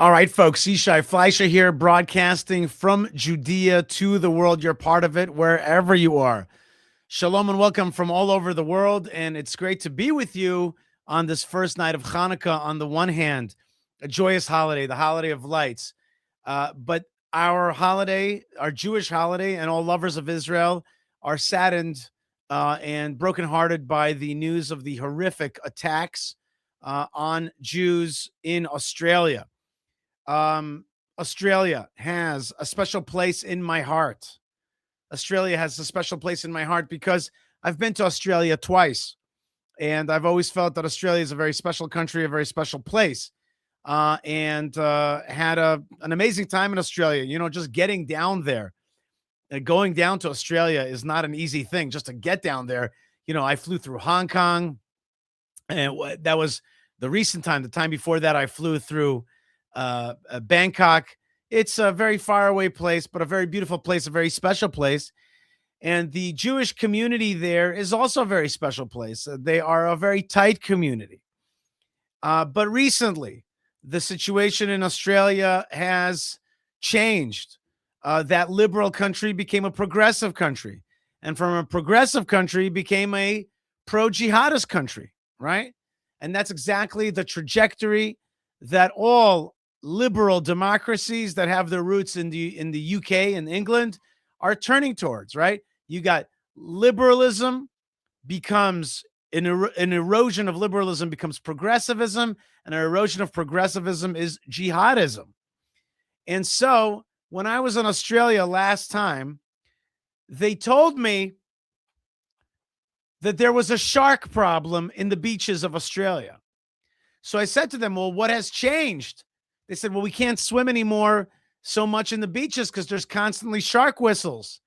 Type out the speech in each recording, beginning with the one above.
All right, folks, Yishai Fleischer here, broadcasting from Judea to the world. You're part of it wherever you are. Shalom and welcome from all over the world, and it's great to be with you on this first night of Hanukkah. On the one hand, a joyous holiday, the holiday of lights, but our holiday, our Jewish holiday, and all lovers of Israel are saddened and brokenhearted by the news of the horrific attacks on Jews in Australia. Australia has a special place in my heart. Australia has a special place in my heart because I've been to Australia twice, and I've always felt that Australia is a very special country, a very special place, and had an amazing time in Australia. You know, just getting down there, going down to Australia is not an easy thing. Just to get down there, you know, I flew through Hong Kong, and that was the recent time. The time before that, I flew through Bangkok. It's a very far away place, but a very beautiful place, a very special place. And the Jewish community there is also a very special place. They are a very tight community. But recently, the situation in Australia has changed. That liberal country became a progressive country. And from a progressive country became a pro-jihadist country, right? And that's exactly the trajectory that all liberal democracies that have their roots in the UK and England are turning towards, right? You got liberalism becomes an erosion of liberalism becomes progressivism, and an erosion of progressivism is jihadism. And so when I was in Australia last time, they told me that there was a shark problem in the beaches of Australia. So I said to them, well, what has changed? They said, well, we can't swim anymore so much in the beaches because there's constantly shark whistles.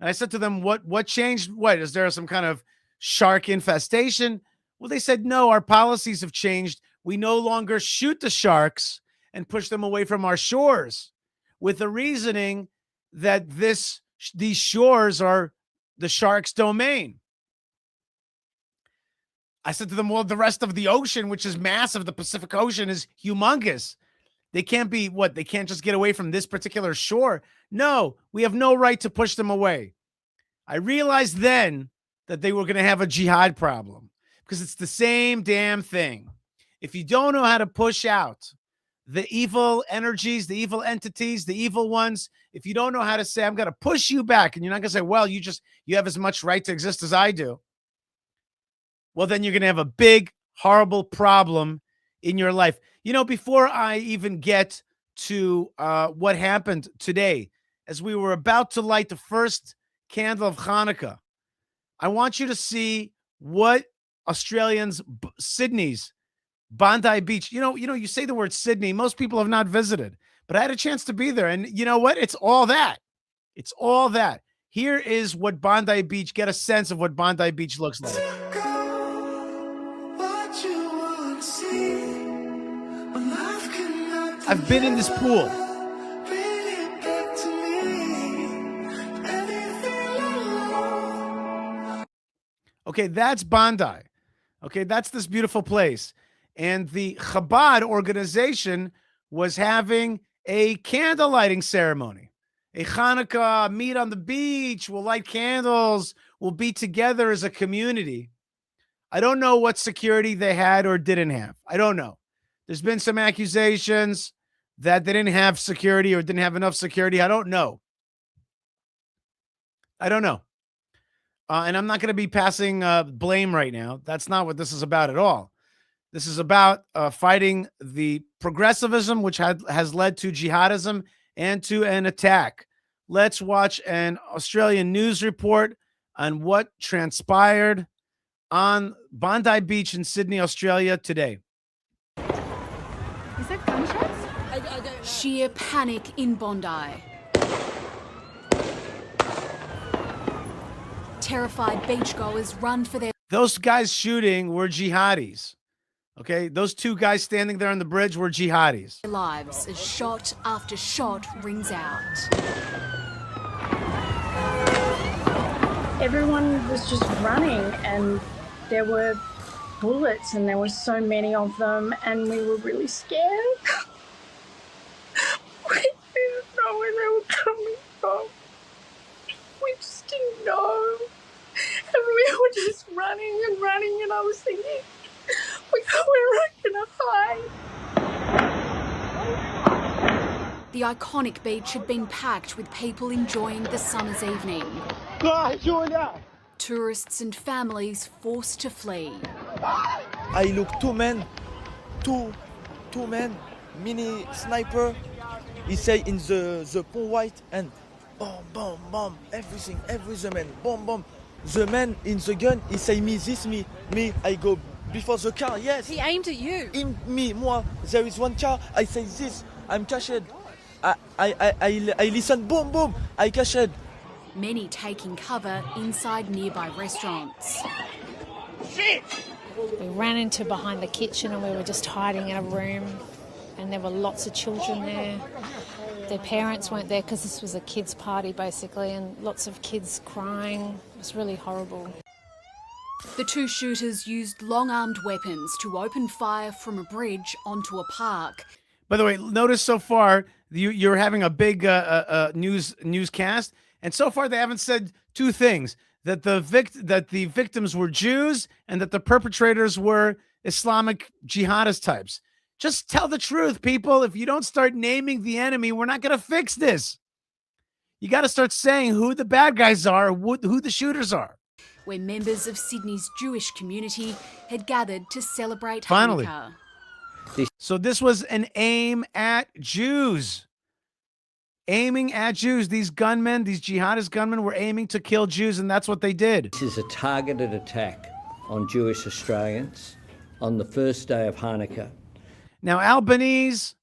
And I said to them, what changed? What, is there some kind of shark infestation? Well, they said, no, our policies have changed. We no longer shoot the sharks and push them away from our shores with the reasoning that these shores are the shark's domain. I said to them, well, the rest of the ocean, which is massive, the Pacific Ocean is humongous. They can't be they can't just get away from this particular shore. No, we have no right to push them away. I realized then that they were going to have a jihad problem because it's the same damn thing. If you don't know how to push out the evil energies, the evil entities, the evil ones, if you don't know how to say, I'm going to push you back, and you're not going to say, well, you have as much right to exist as I do. Well, then you're going to have a big, horrible problem in your life. You know, before I even get to what happened today, as we were about to light the first candle of Hanukkah, I want you to see what Australians, Sydney's Bondi Beach, you say the word Sydney, most people have not visited, but I had a chance to be there. And you know what? It's all that. It's all that. Here is what Bondi Beach, get a sense of what Bondi Beach looks like. I've been in this pool. Okay, that's Bondi. Okay, that's this beautiful place. And the Chabad organization was having a candle lighting ceremony. A Hanukkah, meet on the beach, we'll light candles, we'll be together as a community. I don't know what security they had or didn't have. I don't know. There's been some accusations that they didn't have security or didn't have enough security. I don't know. And I'm not going to be passing blame right now. That's not what this is about at all. This is about fighting the progressivism, which has led to jihadism and to an attack. Let's watch an Australian news report on what transpired on Bondi Beach in Sydney, Australia today. Is that gunshots? I don't know. Sheer panic in Bondi. Terrified beachgoers run for their... Those guys shooting were jihadis. Okay, those two guys standing there on the bridge were jihadis. lives as shot after shot rings out. Everyone was just running and there were bullets and there were so many of them and we were really scared. we were just running and running, and I was thinking, we're not going to hide. The iconic beach had been packed with people enjoying the summer's evening. Tourists and families forced to flee. I look two men, mini sniper. He say in the pond white and bomb, bomb, bomb, everything, every the man, bomb, bomb. The man in the gun, he say me, this me, I go before the car, yes. He aimed at you. In me, moi, there is one car, I say this, I'm cashed. I listen, boom, boom, I cashed. Many taking cover inside nearby restaurants. We ran into behind the kitchen and we were just hiding in a room, and there were lots of children there. Their parents weren't there because this was a kids' party basically, and lots of kids crying. It was really horrible. The two shooters used long-armed weapons to open fire from a bridge onto a park. By the way, notice so far you're having a big newscast, and so far they haven't said two things: that the victims were Jews and that the perpetrators were Islamic jihadist types. Just tell the truth, people. If you don't start naming the enemy, we're not going to fix this. You got to start saying who the bad guys are, who the shooters are. Where members of Sydney's Jewish community had gathered to celebrate Finally. Hanukkah. So this was an aim at Jews. Aiming at Jews. These gunmen, these jihadist gunmen were aiming to kill Jews, and that's what they did. This is a targeted attack on Jewish Australians on the first day of Hanukkah. Now, Albanese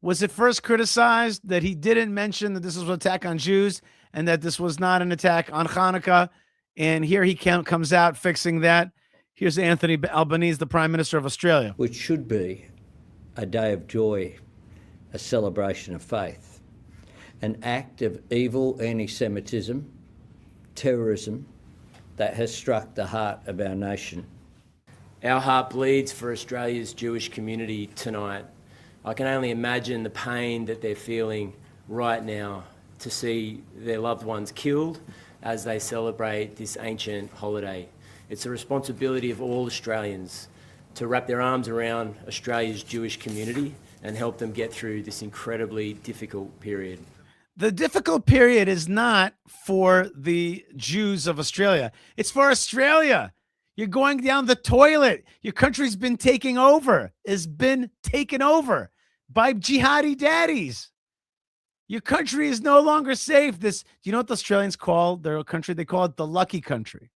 was at first criticized that he didn't mention that this was an attack on Jews and that this was not an attack on Hanukkah. And here he comes out fixing that. Here's Anthony Albanese, the Prime Minister of Australia. Which should be a day of joy, a celebration of faith, an act of evil anti-Semitism, terrorism that has struck the heart of our nation. Our heart bleeds for Australia's Jewish community tonight. I can only imagine the pain that they're feeling right now to see their loved ones killed as they celebrate this ancient holiday. It's a responsibility of all Australians to wrap their arms around Australia's Jewish community and help them get through this incredibly difficult period. The difficult period is not for the Jews of Australia. It's for Australia. You're going down the toilet. Your country's been taken over by jihadi daddies. Your country is no longer safe. Do you know what the Australians call their country? They call it the lucky country.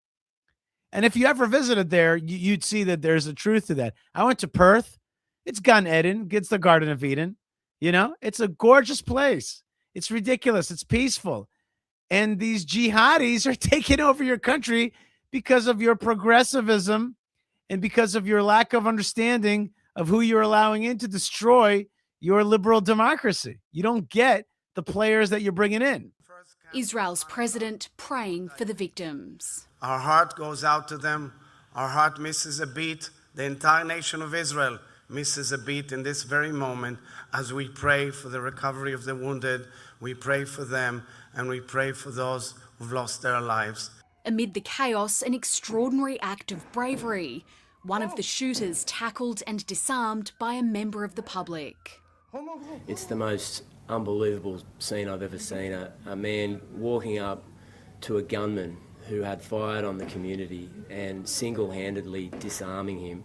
And if you ever visited there, you'd see that there's a truth to that. I went to Perth. It's Gan Eden. It's the Garden of Eden. You know, it's a gorgeous place. It's ridiculous. It's peaceful. And these jihadis are taking over your country because of your progressivism and because of your lack of understanding of who you're allowing in to destroy your liberal democracy. You don't get the players that you're bringing in. Israel's president praying for the victims. Our heart goes out to them. Our heart misses a beat. The entire nation of Israel misses a beat in this very moment as we pray for the recovery of the wounded. We pray for them, and we pray for those who've lost their lives. Amid the chaos, an extraordinary act of bravery. One of the shooters tackled and disarmed by a member of the public. It's the most unbelievable scene I've ever seen. A man walking up to a gunman who had fired on the community and single-handedly disarming him,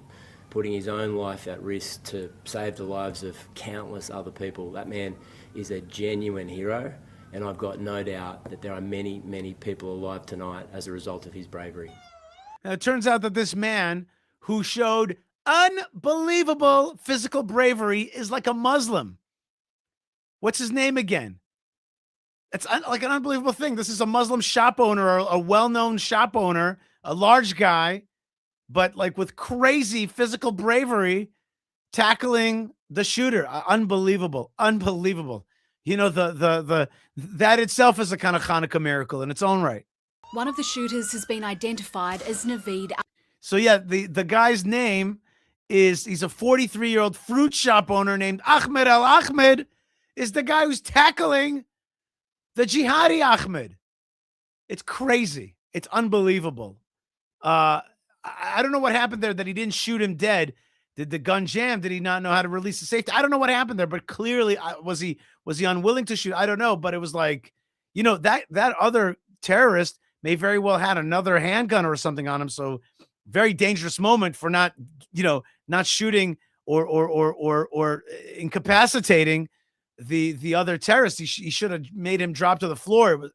putting his own life at risk to save the lives of countless other people. That man is a genuine hero, and I've got no doubt that there are many, many people alive tonight as a result of his bravery. Now, it turns out that this man who showed unbelievable physical bravery is like a Muslim. What's his name again? It's like an unbelievable thing. This is a Muslim shop owner, or a well-known shop owner, a large guy, but like with crazy physical bravery, tackling the shooter. Unbelievable, unbelievable. You know, that itself is a kind of Hanukkah miracle in its own right. One of the shooters has been identified as Naveed. So yeah, the guy's name is, he's a 43-year-old fruit shop owner named Ahmed Al Ahmed, is the guy who's tackling the jihadi Ahmed. It's crazy. It's unbelievable. I don't know what happened there that he didn't shoot him dead. Did the gun jam? Did he not know how to release the safety? I don't know what happened there, but clearly was he unwilling to shoot? I don't know, but it was like, that other terrorist may very well had another handgun or something on him. So very dangerous moment for not shooting or incapacitating the other terrorist. He should have made him drop to the floor.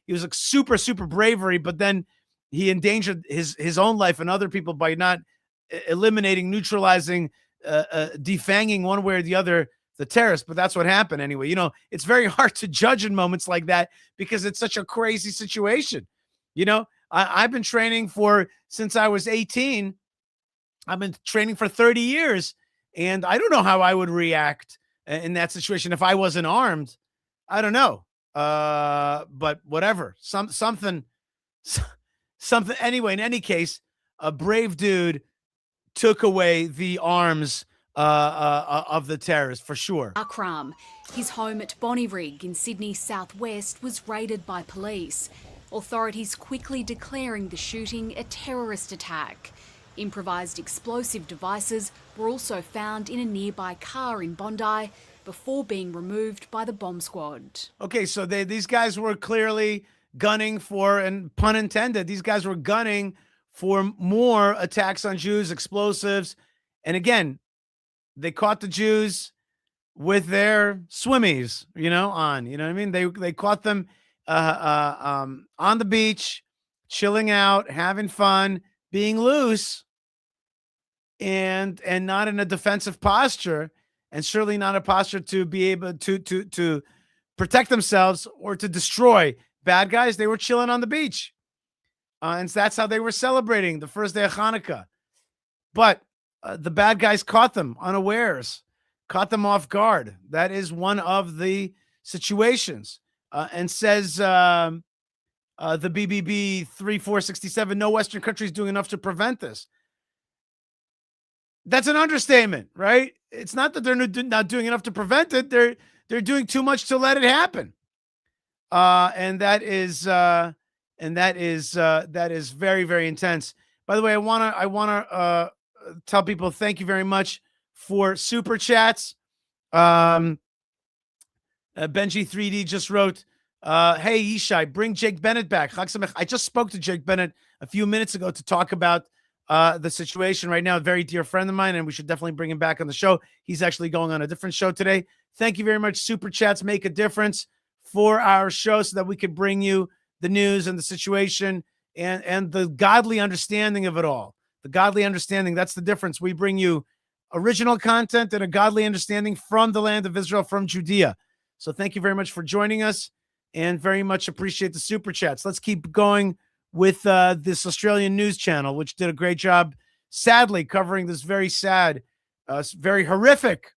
He was like super, super bravery, but then he endangered his own life and other people by not eliminating, neutralizing, defanging one way or the other the terrorist. But that's what happened anyway. It's very hard to judge in moments like that because it's such a crazy situation. I've been training since I was 18. I've been training for 30 years, and I don't know how I would react in that situation if I wasn't armed. I don't know. But whatever, something. Anyway, in any case, a brave dude took away the arms of the terrorists for sure. Akram, his home at Bonnyrigg in Sydney's southwest, was raided by police. Authorities quickly declaring the shooting a terrorist attack. Improvised explosive devices were also found in a nearby car in Bondi before being removed by the bomb squad. Okay, so these guys were clearly gunning for, and pun intended, these guys were gunning for more attacks on Jews, explosives. And again, they caught the Jews with their swimmies, on, you know what I mean? They caught them on the beach, chilling out, having fun, being loose, and not in a defensive posture, and certainly not a posture to be able to protect themselves or to destroy bad guys. They were chilling on the beach. And so that's how they were celebrating the first day of Hanukkah. But the bad guys caught them unawares, caught them off guard. That is one of the situations. And says the BBB 3467, no Western country is doing enough to prevent this. That's an understatement, right? It's not that they're not doing enough to prevent it. They're doing too much to let it happen. And that is very, very intense. By the way, I wanna tell people thank you very much for super chats. Benji 3D just wrote, "Hey Yishai, bring Jake Bennett back." I just spoke to Jake Bennett a few minutes ago to talk about the situation right now. A very dear friend of mine, and we should definitely bring him back on the show. He's actually going on a different show today. Thank you very much. Super chats make a difference for our show so that we could bring you the news and the situation and the godly understanding of it all. The godly understanding, that's the difference. We bring you original content and a godly understanding from the land of Israel, from Judea. So thank you very much for joining us and very much appreciate the super chats. Let's keep going with this Australian news channel, which did a great job, sadly, covering this very sad, very horrific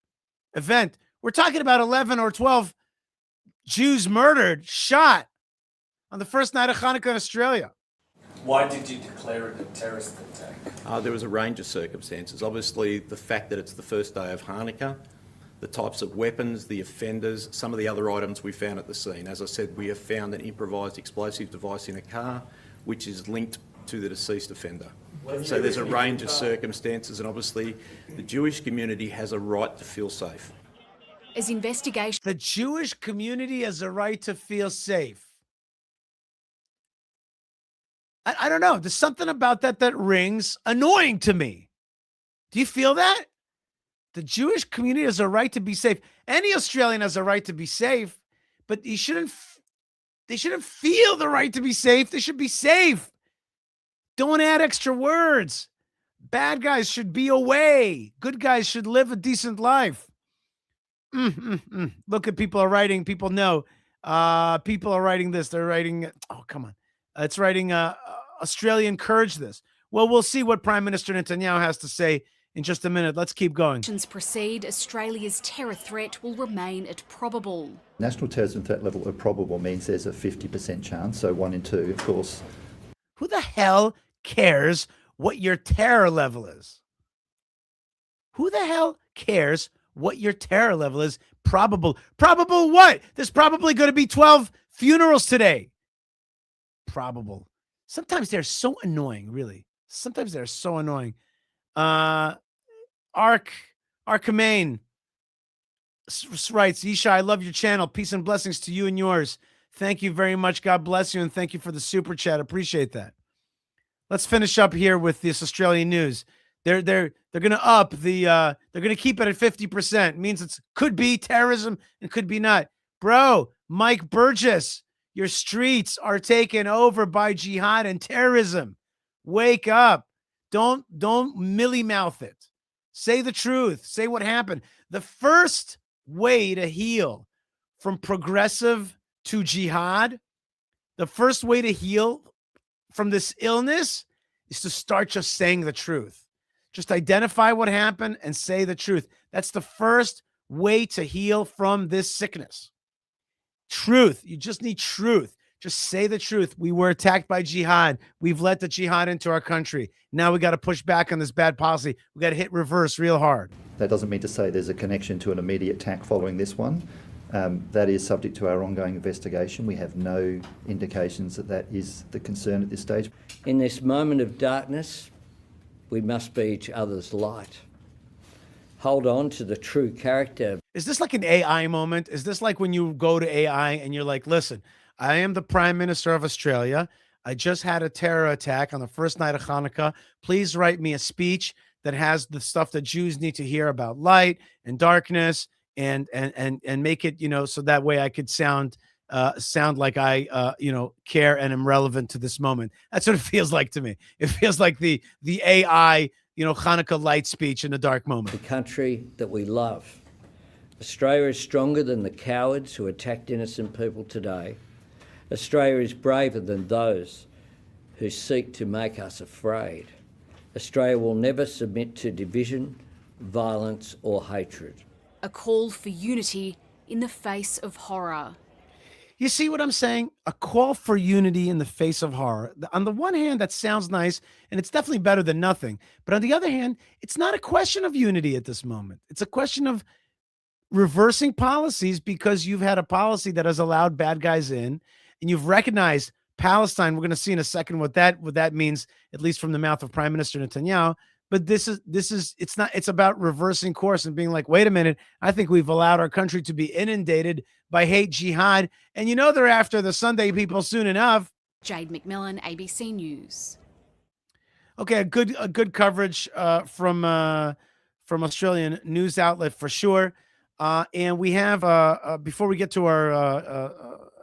event. We're talking about 11 or 12 Jews murdered, shot on the first night of Hanukkah in Australia. Why did you declare it a terrorist attack? There was a range of circumstances. Obviously, the fact that it's the first day of Hanukkah, the types of weapons, the offenders, some of the other items we found at the scene. As I said, we have found an improvised explosive device in a car, which is linked to the deceased offender. So there's a range of circumstances, and obviously the Jewish community has a right to feel safe. As investigation... The Jewish community has a right to feel safe. I don't know. There's something about that rings annoying to me. Do you feel that? The Jewish community has a right to be safe. Any Australian has a right to be safe, but they shouldn't feel the right to be safe. They should be safe. Don't add extra words. Bad guys should be away. Good guys should live a decent life. Look at people are writing. People know. People are writing this. They're writing. Oh, come on. It's writing Australia encouraged this. Well, we'll see what Prime Minister Netanyahu has to say in just a minute. Let's keep going. Proceed. Australia's terror threat will remain at probable. National terrorism threat level of probable means there's a 50% chance, so 1 in 2, of course. Who the hell cares what your terror level is? Who the hell cares what your terror level is? Probable. Probable what? There's probably going to be 12 funerals today. Probable. Sometimes they're so annoying, really. Sometimes they're so annoying. Ark Archimane writes, Yishai, I love your channel. Peace and blessings to you and yours. Thank you very much. God bless you, and thank you for the super chat. Appreciate that. Let's finish up here with this Australian news. They're going to up the they're going to keep it at 50%. It means it's could be terrorism and could be not. Bro, Mike Burgess, your streets are taken over by jihad and terrorism. Wake up. Don't milly mouth it. Say the truth. Say what happened. The first way to heal from progressive to jihad, the first way to heal from this illness is to start just saying the truth. Just identify what happened and say the truth. That's the first way to heal from this sickness. Truth. You just need truth. Just say the truth. We were attacked by jihad. We've let the jihad into our country. Now we got to push back on this bad policy. We got to hit reverse real hard. That doesn't mean to say there's a connection to an immediate attack following this one. That is subject to our ongoing investigation. We have no indications that that is the concern at this stage. In this moment of darkness, we must be each other's light. Hold on to the true character. Is this like an AI moment? Is this like when you go to AI and you're like, listen, I am the Prime Minister of Australia. I just had a terror attack on the first night of Hanukkah. Please write me a speech that has the stuff that Jews need to hear about light and darkness and make it, so that way I could sound like I, care and am relevant to this moment. That's what it feels like to me. It feels like the AI, Hanukkah light speech in a dark moment. The country that we love. Australia is stronger than the cowards who attacked innocent people today. Australia is braver than those who seek to make us afraid. Australia will never submit to division, violence or hatred. A call for unity in the face of horror. You see what I'm saying? A call for unity in the face of horror. On the one hand, that sounds nice, and it's definitely better than nothing. But on the other hand, it's not a question of unity at this moment. It's a question of reversing policies because you've had a policy that has allowed bad guys in, and you've recognized Palestine. We're going to see in a second what that means, at least from the mouth of Prime Minister Netanyahu. But it's about reversing course and being like, wait a minute, I think we've allowed our country to be inundated by hate jihad. And they're after the Sunday people soon enough. Jade McMillan, ABC News. Okay, a good coverage from Australian news outlet for sure. And we have, before we get to our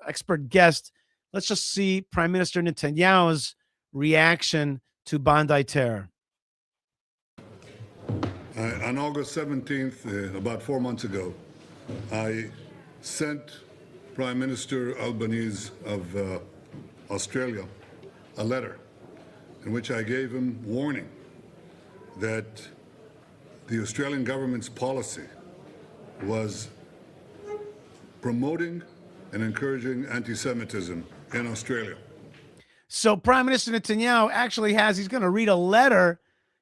expert guest, let's just see Prime Minister Netanyahu's reaction to Bondi terror. On August 17th, about 4 months ago, I sent Prime Minister Albanese of Australia a letter in which I gave him warning that the Australian government's policy was promoting and encouraging anti-Semitism in Australia. So Prime Minister Netanyahu actually he's going to read a letter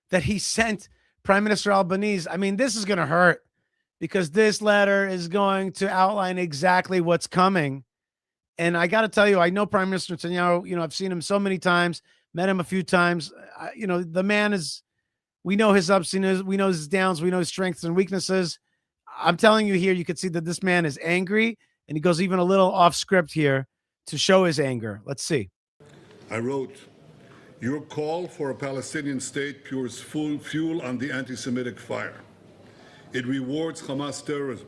that he sent Prime Minister Albanese. I mean, this is going to hurt because this letter is going to outline exactly what's coming. And I got to tell you, I know Prime Minister Netanyahu, I've seen him so many times, met him a few times. The man we know his ups, we know his downs, we know his strengths and weaknesses. I'm telling you here, you can see that this man is angry, and he goes even a little off script here to show his anger. Let's see. I wrote, your call for a Palestinian state pours fuel on the anti-Semitic fire. It rewards Hamas terrorism.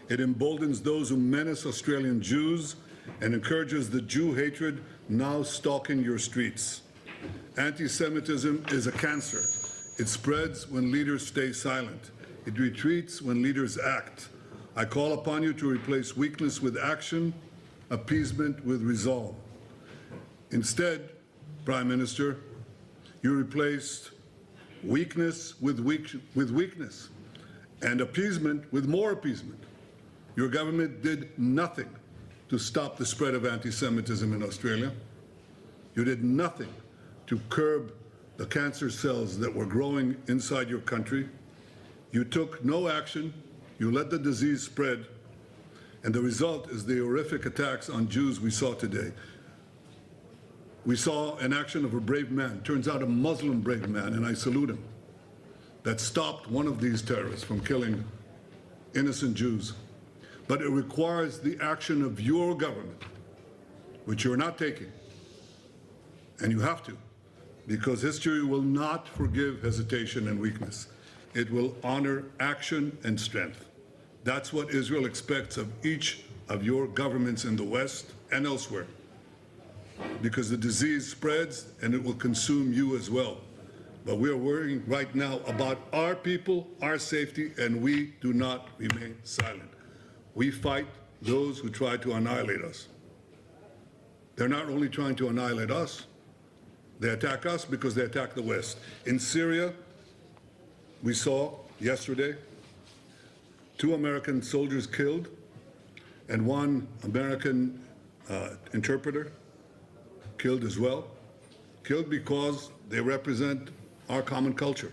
It emboldens those who menace Australian Jews and encourages the Jew hatred now stalking your streets. Anti-Semitism is a cancer. It spreads when leaders stay silent. It retreats when leaders act. I call upon you to replace weakness with action, appeasement with resolve. Instead, Prime Minister, you replaced weakness with weakness and appeasement with more appeasement. Your government did nothing to stop the spread of anti-Semitism in Australia. You did nothing to curb the cancer cells that were growing inside your country. You took no action. You let the disease spread. And the result is the horrific attacks on Jews we saw today. We saw an action of a brave man, turns out a Muslim brave man, and I salute him, that stopped one of these terrorists from killing innocent Jews. But it requires the action of your government, which you're not taking. And you have to, because history will not forgive hesitation and weakness. It will honor action and strength. That's what Israel expects of each of your governments in the West and elsewhere, because the disease spreads and it will consume you as well. But we are worrying right now about our people, our safety, and we do not remain silent. We fight those who try to annihilate us. They're not only trying to annihilate us, they attack us because they attack the West. In Syria, we saw yesterday 2 American soldiers killed and 1 American interpreter killed as well, killed because they represent our common culture.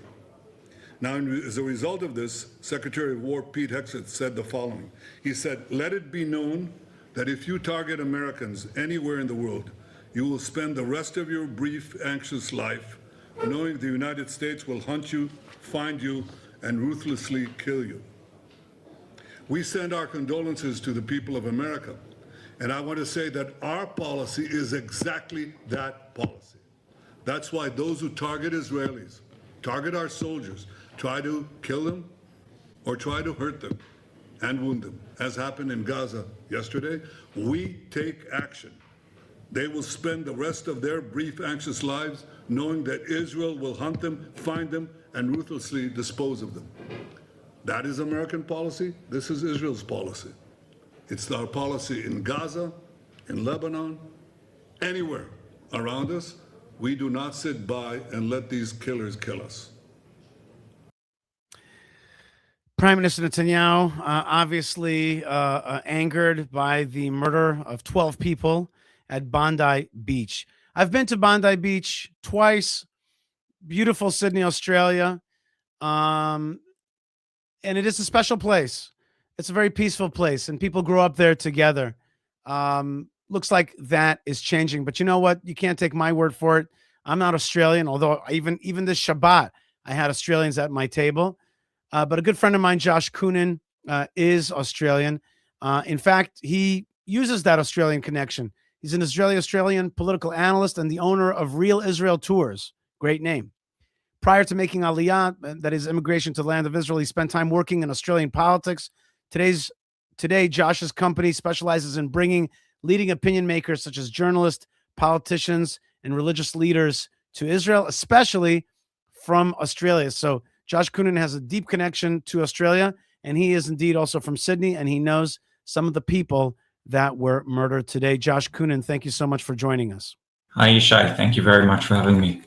Now, as a result of this, Secretary of War Pete Hegseth said the following. He said, "Let it be known that if you target Americans anywhere in the world, you will spend the rest of your brief, anxious life knowing the United States will hunt you, find you, and ruthlessly kill you." We send our condolences to the people of America, and I want to say that our policy is exactly that policy. That's why those who target Israelis, target our soldiers, try to kill them or try to hurt them and wound them, as happened in Gaza yesterday, we take action. They will spend the rest of their brief, anxious lives knowing that Israel will hunt them, find them, and ruthlessly dispose of them. That is American policy. This is Israel's policy. It's our policy in Gaza, in Lebanon, anywhere around us. We do not sit by and let these killers kill us. Prime Minister Netanyahu, obviously angered by the murder of 12 people at Bondi Beach. I've been to Bondi Beach twice. Beautiful Sydney, Australia. And it is a special place. It's a very peaceful place, and people grew up there together. Looks like that is changing. But you know what? You can't take my word for it. I'm not Australian, although even this Shabbat, I had Australians at my table. But a good friend of mine, Josh Coonan, is Australian. In fact, he uses that Australian connection. He's an Australian political analyst and the owner of Real Israel Tours. Great name. Prior to making Aliyah, that is immigration to the land of Israel, he spent time working in Australian politics. Today, Josh's company specializes in bringing leading opinion makers such as journalists, politicians, and religious leaders to Israel, especially from Australia. So Josh Coonan has a deep connection to Australia, and he is indeed also from Sydney, and he knows some of the people that were murdered today. Josh Coonan, thank you so much for joining us. Hi, Yishai. Thank you very much for having me.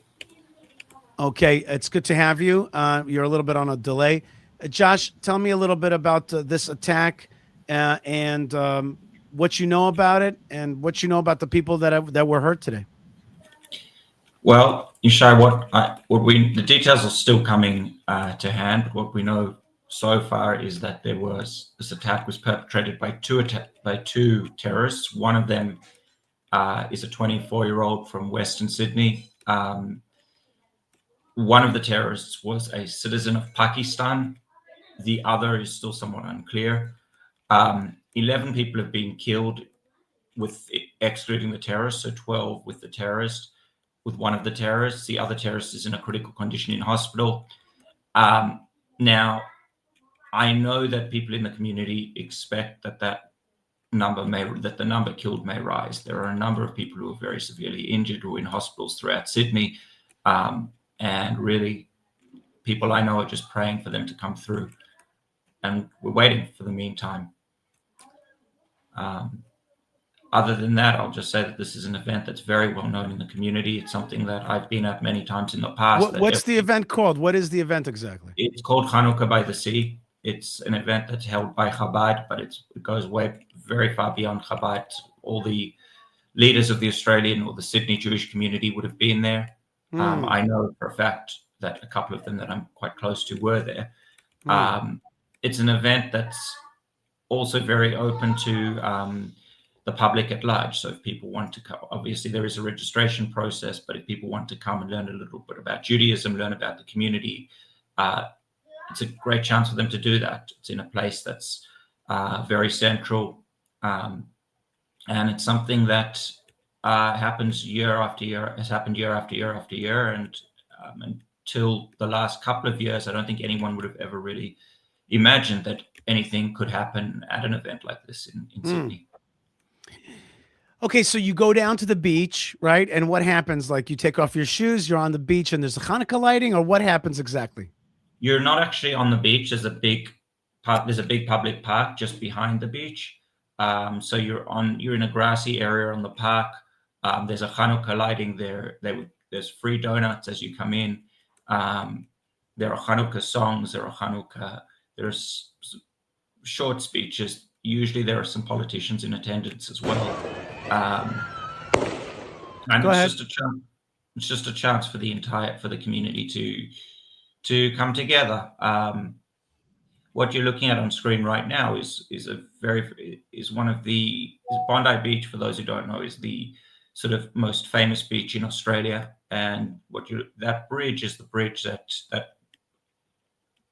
Okay, it's good to have you. You're a little bit on a delay. Josh, tell me a little bit about this attack and what you know about it and what you know about the people that were hurt today. Well, Yishai, the details are still coming to hand. What we know so far is that this attack was perpetrated by two terrorists. One of them is a 24-year-old from Western Sydney. One of the terrorists was a citizen of Pakistan. The other is still somewhat unclear. 11 people have been killed, with excluding the terrorist, so 12 with the terrorist. With one of the terrorists, the other terrorist is in a critical condition in hospital. Now, I know that people in the community expect that the number killed may rise. There are a number of people who are very severely injured who are in hospitals throughout Sydney. And really, people I know are just praying for them to come through. And we're waiting for the meantime. Other than that, I'll just say that this is an event that's very well known in the community. It's something that I've been at many times in the past. What's the event called? What is the event exactly? It's called Chanuka by the Sea. It's an event that's held by Chabad, but it goes very far beyond Chabad. All the leaders of the Australian or the Sydney Jewish community would have been there. I know for a fact that a couple of them that I'm quite close to were there. It's an event that's also very open to the public at large. So if people want to come, obviously there is a registration process, but if people want to come and learn a little bit about Judaism, learn about the community, it's a great chance for them to do that. It's in a place that's very central, and it's something that happens year after year, has happened year after year after year, and until the last couple of years, I don't think anyone would have ever really imagined that anything could happen at an event like this in Sydney. Okay, so you go down to the beach, right? And what happens? Like you take off your shoes, you're on the beach, and there's a Hanukkah lighting, or what happens exactly? You're not actually on the beach. There's a big public park just behind the beach. So you're in a grassy area on the park. There's a Hanukkah lighting there. There's free donuts as you come in. There are Hanukkah songs. There's short speeches. Usually there are some politicians in attendance as well. And it's just a chance for the community to come together. What you're looking at on screen right now is Bondi Beach. For those who don't know, is the sort of most famous beach in Australia, and that bridge is the bridge that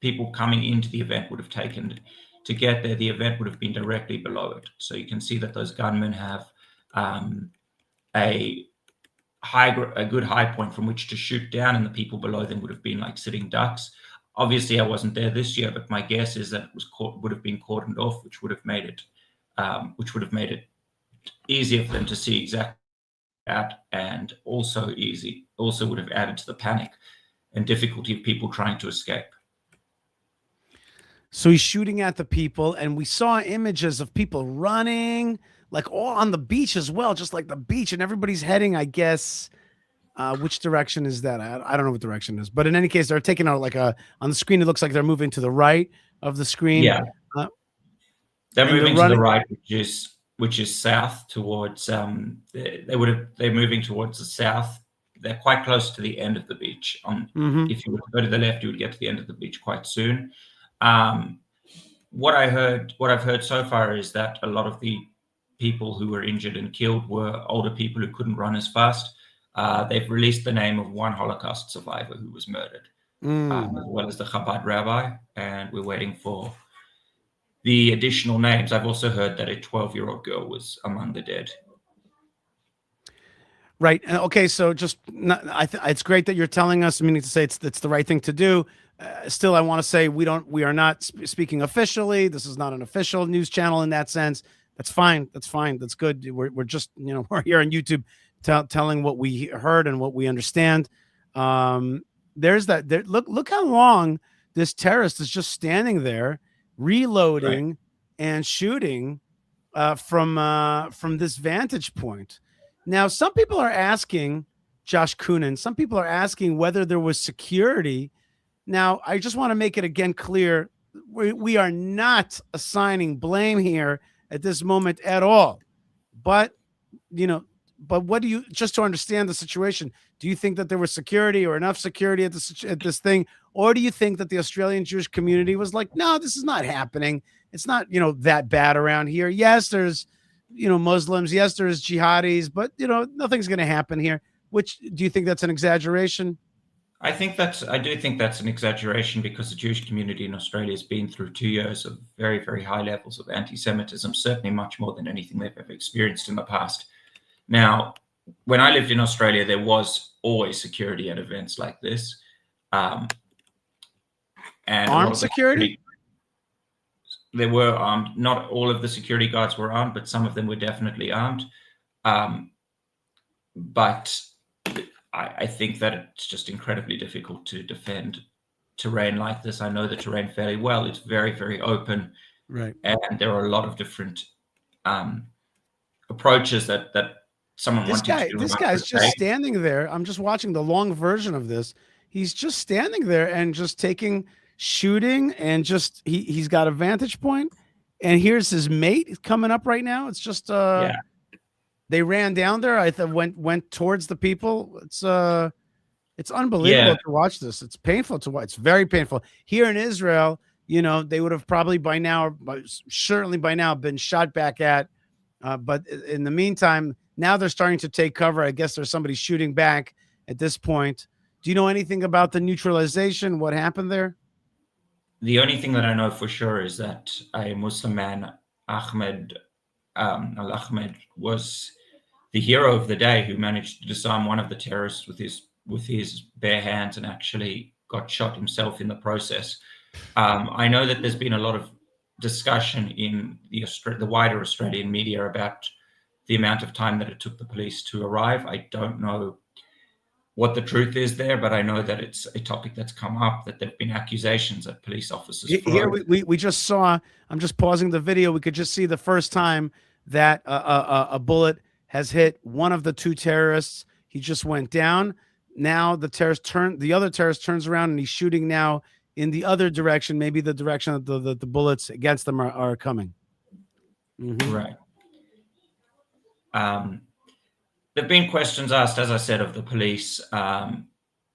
people coming into the event would have taken to get there. The event would have been directly below it, so you can see that those gunmen have a good high point from which to shoot down, and the people below them would have been like sitting ducks. Obviously, I wasn't there this year, but my guess is that it would have been cordoned off, which would have made it easier for them to see exactly that, and also would have added to the panic and difficulty of people trying to escape. So he's shooting at the people, and we saw images of people running, like all on the beach as well, just like the beach, and everybody's heading, I guess. Which direction is that? I don't know what direction it is, but in any case, they're taking out on the screen. It looks like they're moving to the right of the screen. Yeah, they're moving to the right, which is south towards. They're moving towards the south. They're quite close to the end of the beach. If you were to go to the left, you would get to the end of the beach quite soon. What I've heard so far is that a lot of the people who were injured and killed were older people who couldn't run as fast. They've released the name of one Holocaust survivor who was murdered, as well as the Chabad rabbi, and we're waiting for the additional names. I've also heard that a 12-year-old girl was among the dead. Right. Okay. So it's great that you're telling us, meaning to say it's the right thing to do. Still, I want to say we are not speaking officially. This is not an official news channel in that sense. That's fine. That's fine. That's good. We're just, we're here on YouTube telling what we heard and what we understand. There's that. Look how long this terrorist is just standing there, reloading and shooting from this vantage point. Now, some people are asking, Josh Coonan, some people are asking whether there was security. Now, I just want to make it again clear, we are not assigning blame here at this moment at all. But, what do you, just to understand the situation, do you think that there was security or enough security at this thing? Or do you think that the Australian Jewish community was like, no, this is not happening. It's not, that bad around here. Yes, there's, Muslims. Yes, there's jihadis, but, nothing's going to happen here. Which, do you think that's an exaggeration? I do think that's an exaggeration, because the Jewish community in Australia has been through 2 years of very, very high levels of anti-Semitism, certainly much more than anything they've ever experienced in the past. Now, when I lived in Australia, there was always security at events like this. And armed security? They were armed. Not all of the security guards were armed, but some of them were definitely armed. But I think that it's just incredibly difficult to defend terrain like this. I know the terrain fairly well. It's very, very open. Right. And there are a lot of different approaches that someone wanted to do. This guy's just standing there. I'm just watching the long version of this. He's just standing there and just shooting, and just he's got a vantage point. And here's his mate coming up right now. It's just they ran down there. I thought went towards the people. It's unbelievable to watch this. It's painful to watch. It's very painful. Here in Israel, they would have probably certainly by now been shot back at But in the meantime, now they're starting to take cover. I guess there's somebody shooting back at this point. Do you know anything about the neutralization? What happened there? The only thing that I know for sure is that a Muslim man, Ahmed Al-Ahmed, was the hero of the day who managed to disarm one of the terrorists with his bare hands and actually got shot himself in the process. I know that there's been a lot of discussion in the wider Australian media about the amount of time that it took the police to arrive. I don't know what the truth is there, but I know that it's a topic that's come up, that there have been accusations that police officers Here we just saw, I'm just pausing the video. We could just see the first time that a bullet has hit one of the two terrorists. He just went down. Now the other terrorist turns around and he's shooting now in the other direction, maybe the direction that the bullets against them are coming. Mm-hmm. Right. There have been questions asked, as I said, of the police.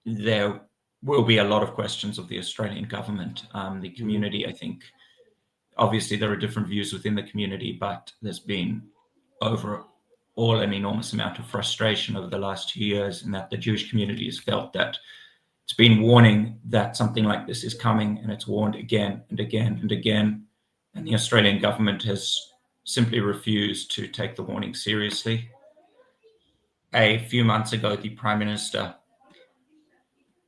There will be a lot of questions of the Australian government. The community, I think, obviously there are different views within the community, but there's been overall an enormous amount of frustration over the last 2 years, and that the Jewish community has felt that it's been warning that something like this is coming, and it's warned again and again and again. And the Australian government has simply refused to take the warning seriously. A few months ago, the Prime Minister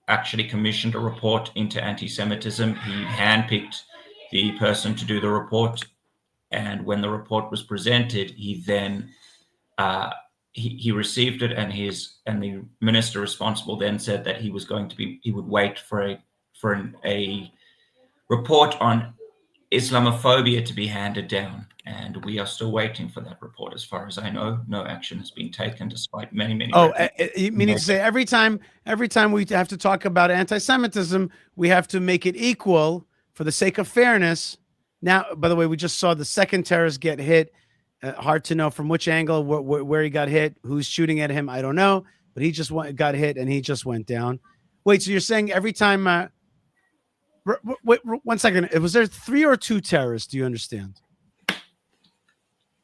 actually commissioned a report into anti-Semitism. He handpicked the person to do the report. And when the report was presented, he then he received it, and the minister responsible then said that he would wait for a report on Islamophobia to be handed down. And we are still waiting for that report. As far as I know, no action has been taken, despite many. Oh, you mean to say every time we have to talk about anti-Semitism, we have to make it equal for the sake of fairness. Now, by the way, we just saw the second terrorist get hit. Hard to know from which angle, where he got hit, who's shooting at him. I don't know, but he just got hit and he just went down. Wait, so you're saying every time? Wait, 1 second. Was there 3 or 2 terrorists? Do you understand?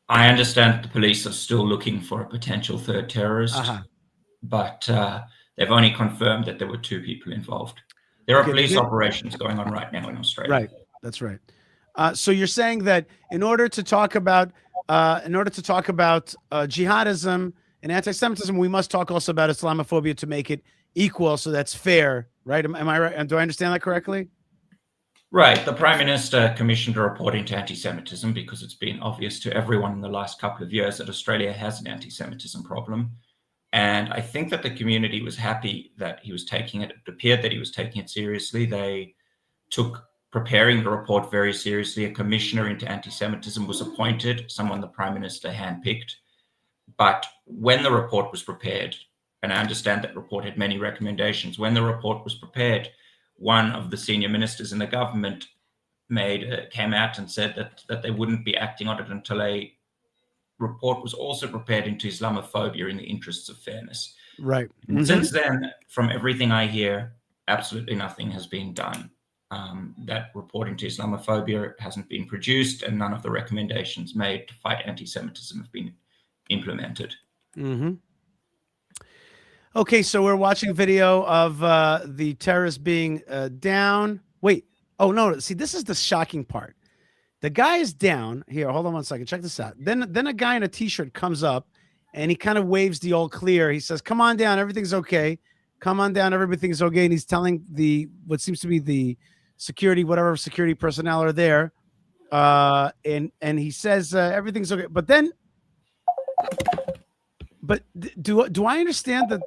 I understand the police are still looking for a potential third terrorist, but they've only confirmed that there were 2 people involved. There are police operations going on right now in Australia. Right, that's right. So you're saying that in order to talk about jihadism and anti-Semitism, we must talk also about Islamophobia to make it equal, so that's fair, right? Am I right? Do I understand that correctly? Right. The Prime Minister commissioned a report into anti-Semitism because it's been obvious to everyone in the last couple of years that Australia has an anti-Semitism problem. And I think that the community was happy that he was taking it. It appeared that he was taking it seriously. They took preparing the report very seriously. A commissioner into anti-Semitism was appointed, someone the Prime Minister handpicked. But when the report was prepared, and I understand that report had many recommendations, when the report was prepared, one of the senior ministers in the government came out and said that they wouldn't be acting on it until a report was also prepared into Islamophobia in the interests of fairness. Right. And since then, from everything I hear, absolutely nothing has been done. That report into Islamophobia hasn't been produced, and none of the recommendations made to fight anti-Semitism have been implemented. Mm-hmm. Okay, so we're watching video of the terrorist being down. Wait. Oh, no. See, this is the shocking part. The guy is down. Here, hold on 1 second. Check this out. Then a guy in a T-shirt comes up, and he kind of waves the all clear. He says, come on down. Everything's okay. Come on down. Everything's okay. And he's telling what seems to be the security, whatever security personnel are there. And he says, everything's okay. But then... But do I understand that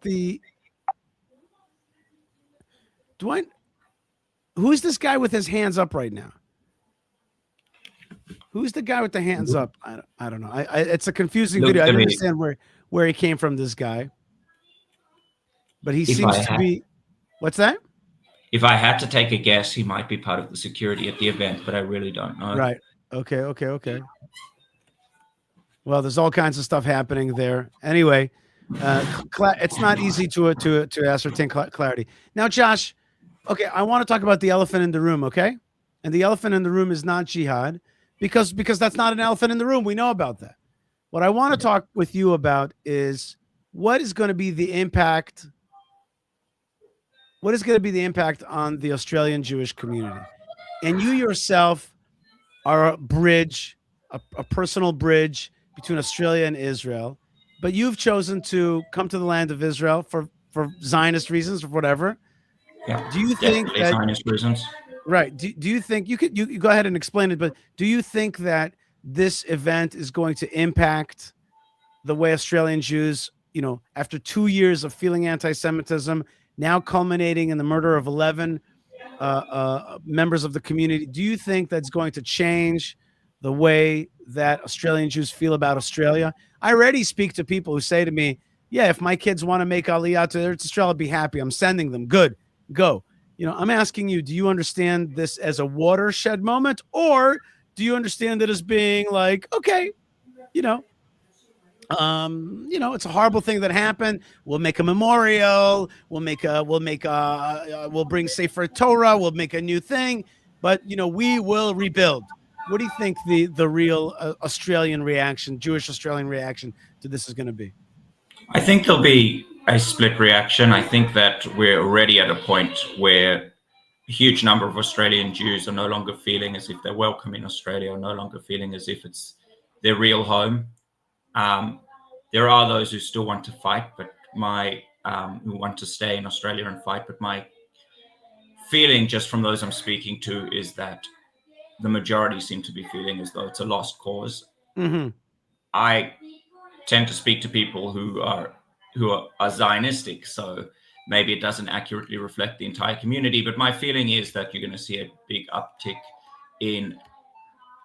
who's this guy with his hands up right now? Who's the guy with the hands up? I don't know. It's a confusing video. I don't understand where he came from, this guy. But he seems to be. What's that? If I had to take a guess, he might be part of the security at the event, but I really don't know. Right. Okay. Well, there's all kinds of stuff happening there. Anyway, it's not easy to ascertain clarity. Now, Josh, okay, I want to talk about the elephant in the room, okay? And the elephant in the room is not jihad, because that's not an elephant in the room. We know about that. What I want to talk with you about is what is going to be the impact. What is going to be the impact on the Australian Jewish community? And you yourself are a bridge, a personal bridge between Australia and Israel. But you've chosen to come to the land of Israel for Zionist reasons or whatever. Yeah. Do you think that Zionist reasons? Right. Do you think you go ahead and explain it, but do you think that this event is going to impact the way Australian Jews, after 2 years of feeling anti-Semitism, now culminating in the murder of 11 members of the community, do you think that's going to change the way that Australian Jews feel about Australia? I already speak to people who say to me, yeah, if my kids want to make Aliyah to Eretz Israel, I'll be happy. I'm sending them. Good. Go. I'm asking you, do you understand this as a watershed moment, or do you understand it as being like, okay, it's a horrible thing that happened. We'll make a memorial. We'll bring Sefer Torah. We'll make a new thing, but we will rebuild. What do you think the real Australian reaction, Jewish Australian reaction to this is going to be? I think there'll be a split reaction. I think that we're already at a point where a huge number of Australian Jews are no longer feeling as if they're welcome in Australia, or no longer feeling as if it's their real home. There are those who still want to fight, but who want to stay in Australia and fight. But my feeling, just from those I'm speaking to, is that the majority seem to be feeling as though it's a lost cause. Mm-hmm. I tend to speak to people who are Zionistic, so maybe it doesn't accurately reflect the entire community. But my feeling is that you're going to see a big uptick in